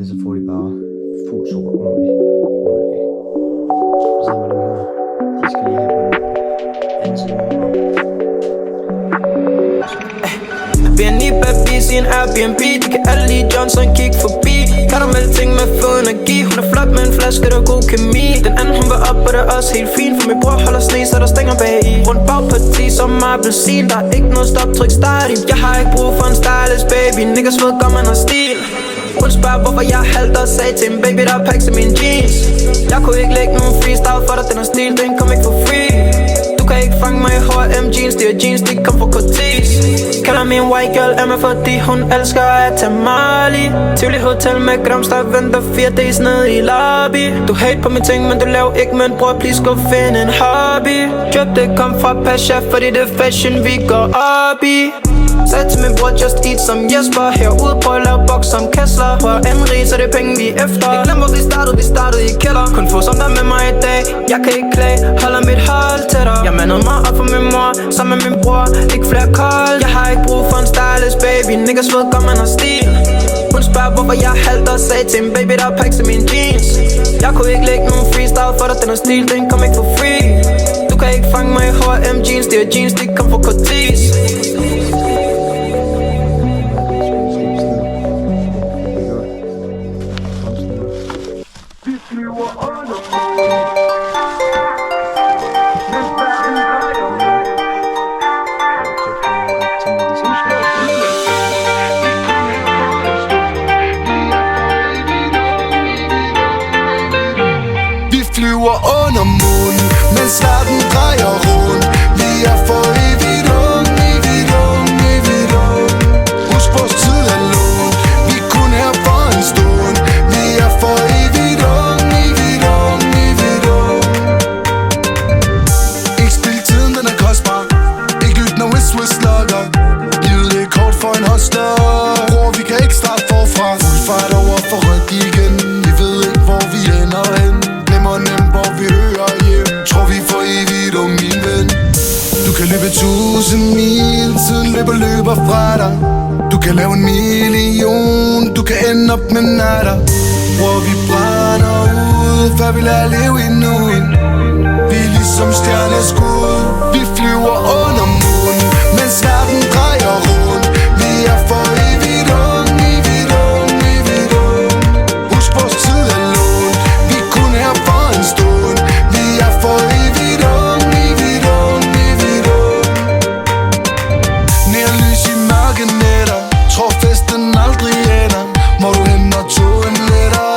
det, så får de bare fuld sukker ordentligt. Så med dem her, de skal lige have på den anden side af BNI Babis i en Airbnb. De kan alle lide Johnson, kig forbi. Karamel-ting med fed energi. Hun er flot med en flaske, der er god kemi. Den anden hun var op, og det er også helt fint. For min bror holder sne, så der stænger bag i. Rundt bagparti som appelsin. Der er ikke noget stop, tryk start i. Jeg har ikke brug for en stylist, baby. Niggas ved godt, man har stil. Hun spørger, hvorfor jeg halter og sagde til en baby, der er packs i mine jeans. Jeg kunne ikke lægge nogen freestyle for dig, den er stil, den kom ikke for free. Du kan ikke fange mig i H&M jeans, det er jeans, de kom fra Cortez. Kalder min white girl Emma, fordi hun elsker at tage Mali. Tivoli Hotel med grams, der venter 4 days nede i lobby. Du hate på mine ting, men du laver ikke, men bror, please gå finde en hobby. Drip, det kom fra Pasha, fordi det er fashion, vi går op i. Sagde til min bror, just eat som Jesper. Herude på at lave boks som Kessler. Prøv at anrige, så det er penge vi er efter. Jeg glemmer, vi startede i kælder. Kun få som der med mig i dag. Jeg kan ikke klage, holder mit hold tættere. Jeg mandede mig op for min mor, sammen med min bror. Ikke flere call. Jeg har ikke brug for en stylist, baby. Niggas ved godt, man har stil. Hun spørger, hvorfor jeg halter og sagde til en baby, der er packs i mine jeans. Jeg kunne ikke lægge nogen freestyle for dig, den er stil, den kom ikke for free. Du kan ikke fange mig i H&M jeans, det er jeans, de kom fra Cortez. Under månen, mens verden drejer rundt. Vi er for evigt ung, evigt ung, evigt ung. Husk vores tid er lånt, vi er kun her for en stund. Vi er for evigt ung, evigt ung, evigt ung. Ikke spil tiden, den er kostbar. Ikke lyt når West logger. Livet er kort for en hostler. Bror, vi kan ikke starte forfra. Fuld fart over for rødt igen. Vi ved ikke hvor vi ender hen. Glemmer nemt hvor vi hører hjem. Tror vi for evigt om min ven. Du kan løbe 1000 mil, tiden løber fra dig. Du kan lave 1 million, du kan ende op med natter. Hvor vi brænder ud, før vi lader leve endnu en. Vi er ligesom stjerneskud, vi flyver under månen, mens verden drejer rundt. Vi er for evigt ung, evigt ung, evigt ung. Husk vores tid er lånt, vi er kun her for en stund. Vi er for evigt ung, evigt ung, evigt ung. Nærlys i mørke nætter, tror festen aldrig ender. Hvor du hen når togen letter,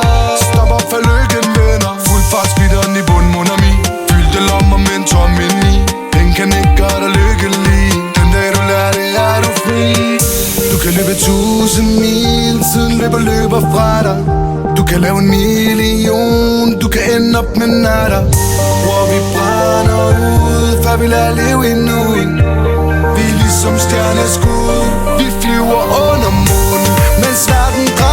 stop op for lykken venner. Fuld fart speederen i bunden under min. Fyldte lommer med en tom indeni. Den kan ikke gøre dig lykkelig. Den dag du lærer det er du fri. Du kan løbe 1000 mil, tiden løber fra dig. Du kan lave 1 million, du kan ende op med natter. Hvor vi brænder ud, før vi lader leve endnu en. Vi er ligesom stjerneskud, vi flyver under månen, mens verden drejer.